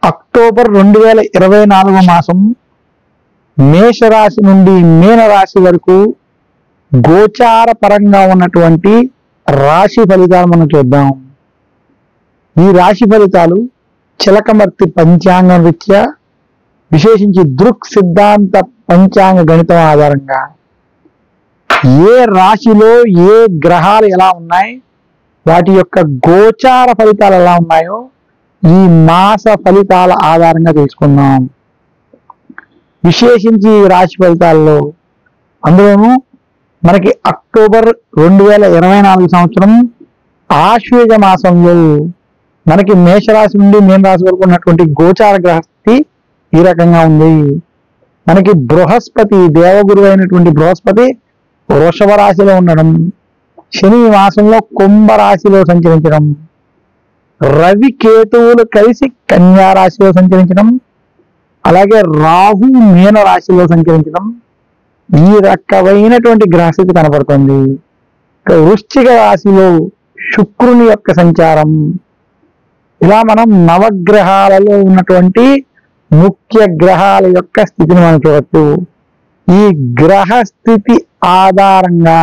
October 2024 మాసం మేషరాశి నుండి మీనరాశి వరకు గోచార పరంగా ఉన్నటువంటి రాశి ఫలితాలు మనం చూద్దాం. ఈ రాశి ఫలితాలు చిలకమర్తి పంచాంగం రీత్యా, విశేషించి దృక్ సిద్ధాంత పంచాంగ గణితం ఆధారంగా ఏ రాశిలో ఏ గ్రహాలు ఎలా ఉన్నాయి, వాటి యొక్క గోచార ఫలితాలు ఎలా ఉన్నాయో ఈ మాస ఫలితాల ఆధారంగా తెలుసుకుందాం. విశేషించి ఈ రాశి ఫలితాల్లో అందులోనూ మనకి అక్టోబర్ 2024 సంవత్సరం ఆశ్వేజ మాసంలో మనకి మేషరాశి నుండి మీనరాశి వరకు ఉన్నటువంటి గోచార గ్రహస్థితి ఈ రకంగా ఉంది. మనకి బృహస్పతి, దేవగురు అయినటువంటి బృహస్పతి వృషభ రాశిలో ఉండడం, శని మాసంలో కుంభ రాశిలో సంచరించడం, రవి కేతువులు కలిసి కన్యా రాశిలో సంచరించడం, అలాగే రాహు మీన రాశిలో సంచరించడం, ఈ రకమైనటువంటి గ్రహస్థితి కనపడుతుంది. వృశ్చిక రాశిలో శుక్రుని యొక్క సంచారం, ఇలా మనం నవగ్రహాలలో ఉన్నటువంటి ముఖ్య గ్రహాల యొక్క స్థితిని మనం చూడవచ్చు. ఈ గ్రహ స్థితి ఆధారంగా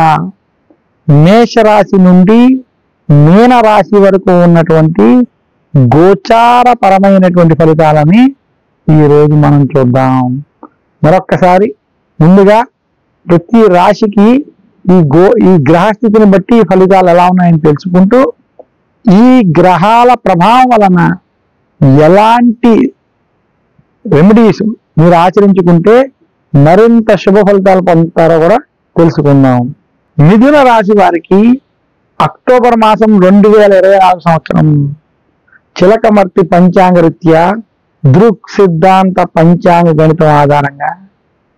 మేషరాశి నుండి మీనరాశి వరకు ఉన్నటువంటి గోచార పరమైనటువంటి ఫలితాలని ఈరోజు మనం చూద్దాం. మరొక్కసారి ముందుగా ప్రతి రాశికి ఈ గ్రహస్థితిని బట్టి ఫలితాలు ఎలా ఉన్నాయని తెలుసుకుంటూ, ఈ గ్రహాల ప్రభావం వలన ఎలాంటి రెమెడీస్ మీరు ఆచరించుకుంటే మరింత శుభ ఫలితాలు పొందుతారో కూడా తెలుసుకుందాం. మిథున రాశి వారికి అక్టోబర్ మాసం 2024 సంవత్సరం చిలకమర్తి పంచాంగ రీత్యా దృక్ సిద్ధాంత పంచాంగ గణితం ఆధారంగా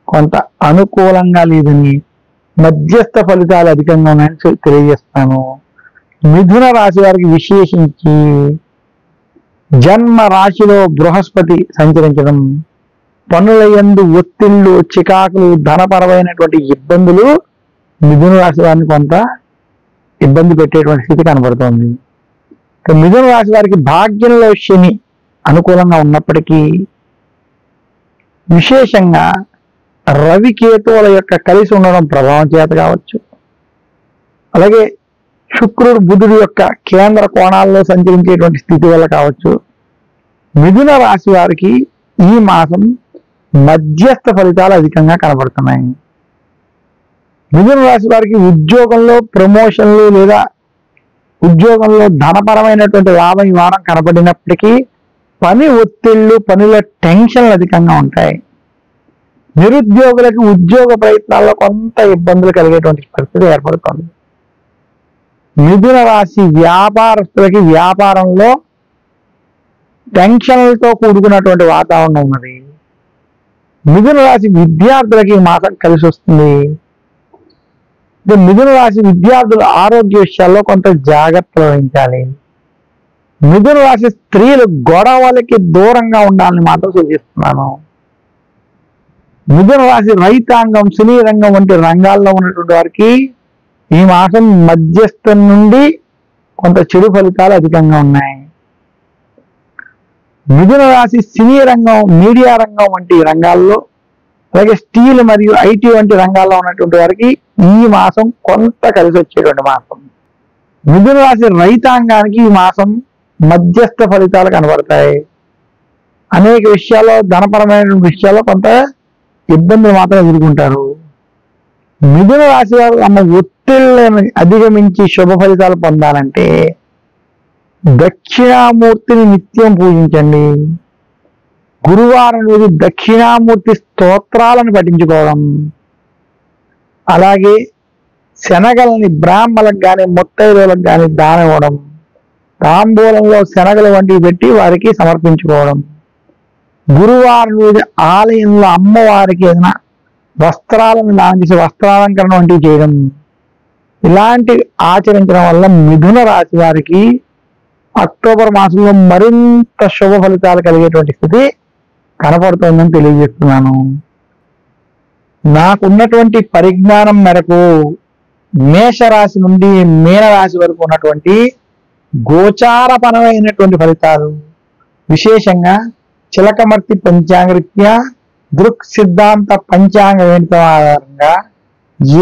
కొంత అనుకూలంగా లేదని, మధ్యస్థ ఫలితాలు అధికంగా ఉన్నాయని తెలియజేస్తాను. మిథున రాశి వారికి విశేషించి జన్మ రాశిలో బృహస్పతి సంచరించడం, పనుల యందు ఒత్తిళ్లు, చికాకులు, ధనపరమైనటువంటి ఇబ్బందులు మిథున రాశి వారిని కొంత ఇబ్బంది పెట్టేటువంటి స్థితి కనబడుతోంది. మిథున రాశి వారికి భాగ్యంలో శని అనుకూలంగా ఉన్నప్పటికీ విశేషంగా రవి కేతువుల యొక్క కలిసి ఉండడం ప్రభావం చేత కావచ్చు, అలాగే శుక్రుడు బుధుడు యొక్క కేంద్ర కోణాల్లో సంచరించేటువంటి స్థితి వల్ల కావచ్చు, మిథున రాశి వారికి ఈ మాసం మధ్యస్థ ఫలితాలు అధికంగా కనబడుతున్నాయి. మిథున రాశి వారికి ఉద్యోగంలో ప్రమోషన్లు లేదా ఉద్యోగంలో ధనపరమైనటువంటి లాభం ఈ వారం కనబడినప్పటికీ పని ఒత్తిళ్లు, పనుల టెన్షన్లు అధికంగా ఉంటాయి. నిరుద్యోగులకు ఉద్యోగ ప్రయత్నాల్లో కొంత ఇబ్బందులు కలిగేటువంటి పరిస్థితి ఏర్పడుతుంది. మిథున రాశి వ్యాపారస్తులకి వ్యాపారంలో టెన్షన్లతో కూడుకున్నటువంటి వాతావరణం ఉన్నది. మిథున రాశి విద్యార్థులకి ఈ మాసం కలిసి వస్తుంది. మిథున రాశి విద్యార్థుల ఆరోగ్య విషయాల్లో కొంత జాగ్రత్తలు వహించాలి. మిథున రాశి స్త్రీలు గొడవలకి దూరంగా ఉండాలని మాత్రం సూచిస్తున్నాను. మిథున రాశి రైతాంగం, సినీ రంగం వంటి రంగాల్లో ఉన్నటువంటి వారికి ఈ మాసం మధ్యస్థం నుండి కొంత చెడు ఫలితాలు అధికంగా ఉన్నాయి. మిథున రాశి సినీ రంగం, మీడియా రంగం వంటి రంగాల్లో, అలాగే స్టీల్ మరియు ఐటీ వంటి రంగాల్లో ఉన్నటువంటి వారికి ఈ మాసం కొంత కలిసి వచ్చేటువంటి మాసం. మిథున రాశి రైతాంగానికి ఈ మాసం మధ్యస్థ ఫలితాలు కనబడతాయి. అనేక విషయాల్లో, ధనపరమైన విషయాల్లో కొంత ఇబ్బందులు మాత్రం ఎదుర్కొంటారు. మిథున రాశి వారు తమ ఒత్తిళ్లను అధిగమించి శుభ ఫలితాలు పొందాలంటే దక్షిణామూర్తిని నిత్యం పూజించండి. గురువారం రోజు దక్షిణామూర్తి స్తోత్రాలను పఠించుకోవడం, అలాగే శనగలని బ్రాహ్మణులకు కానీ ముత్తైదువులకు కానీ దానం ఇవ్వడం, తాంబూలంలో శనగలు వంటివి పెట్టి వారికి సమర్పించుకోవడం, గురువారం రోజు ఆలయంలో అమ్మవారికి ఏదైనా వస్త్రాలను దానం చేసి వస్త్రాలంకరణ వంటివి చేయడం, ఇలాంటివి ఆచరించడం వల్ల మిథున రాశి వారికి అక్టోబర్ మాసంలో మరింత శుభ ఫలితాలు కలిగేటువంటి స్థితి కనపడుతోందని తెలియజేస్తున్నాను. నాకున్నటువంటి పరిజ్ఞానం మేరకు మేషరాశి నుండి మీనరాశి వరకు ఉన్నటువంటి గోచారపరమైనటువంటి ఫలితాలు, విశేషంగా చిలకమర్తి పంచాంగరీత్యా దృక్ సిద్ధాంత పంచాంగ గణితం ఆధారంగా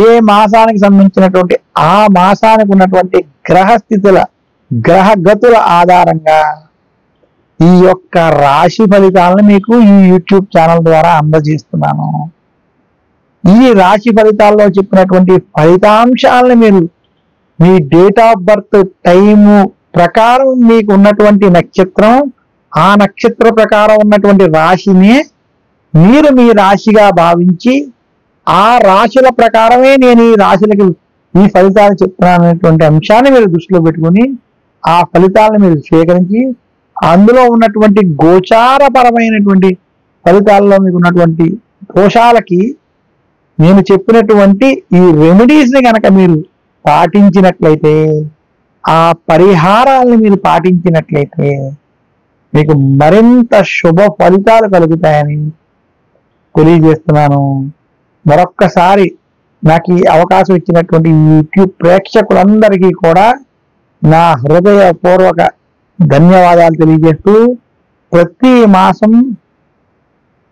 ఏ మాసానికి సంబంధించినటువంటి ఆ మాసానికి ఉన్నటువంటి గ్రహస్థితుల గ్రహగతుల ఆధారంగా ఈ యొక్క రాశి ఫలితాలను మీకు ఈ యూట్యూబ్ ఛానల్ ద్వారా అందజేస్తున్నాను. ఈ రాశి ఫలితాల్లో చెప్పినటువంటి ఫలితాంశాలను మీరు మీ డేట్ ఆఫ్ బర్త్ టైము ప్రకారం మీకు ఉన్నటువంటి నక్షత్రం, ఆ నక్షత్ర ప్రకారం ఉన్నటువంటి రాశిని మీరు మీ రాశిగా భావించి ఆ రాశుల ప్రకారమే నేను ఈ రాశులకి ఈ ఫలితాలు చెప్తున్నాను అనేటువంటి అంశాన్ని మీరు దృష్టిలో పెట్టుకుని ఆ ఫలితాలను మీరు స్వీకరించి అందులో ఉన్నటువంటి గోచారపరమైనటువంటి ఫలితాల్లో మీకు ఉన్నటువంటి దోషాలకి నేను చెప్పినటువంటి ఈ రెమెడీస్ ని కనుక మీరు పాటించినట్లయితే, ఆ పరిహారాలను మీరు పాటించినట్లయితే మీకు మరింత శుభ ఫలితాలు కలుగుతాయని తెలియజేస్తున్నాను. మరొక్కసారి నాకు ఈ అవకాశం ఇచ్చినటువంటి యూట్యూబ్ ప్రేక్షకులందరికీ కూడా నా హృదయపూర్వక ధన్యవాదాలు తెలియజేస్తూ, ప్రతి మాసం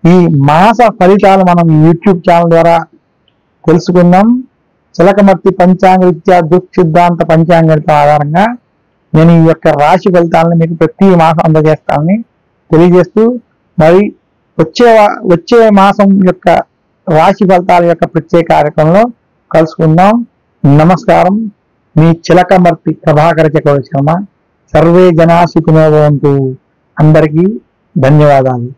ఈ మాస ఫలితాలు మనం యూట్యూబ్ ఛానల్ ద్వారా తెలుసుకుందాం. చిలకమర్తి పంచాంగరీత్యా దృక్ సిద్ధాంత పంచాంగరీత్యా ఆధారంగా నేను ఈ యొక్క రాశి ఫలితాలను మీకు ప్రతి మాసం అందజేస్తానని తెలియజేస్తూ, మరి వచ్చే మాసం యొక్క రాశి ఫలితాల యొక్క ప్రత్యేక కార్యక్రమంలో కలుసుకుందాం. నమస్కారం. మీ చిలకమర్తి ప్రభాకర చక్రవర్తి శర్మ. సర్వే జనా సుఖినో భవంతు. అందరికీ ధన్యవాదాలు.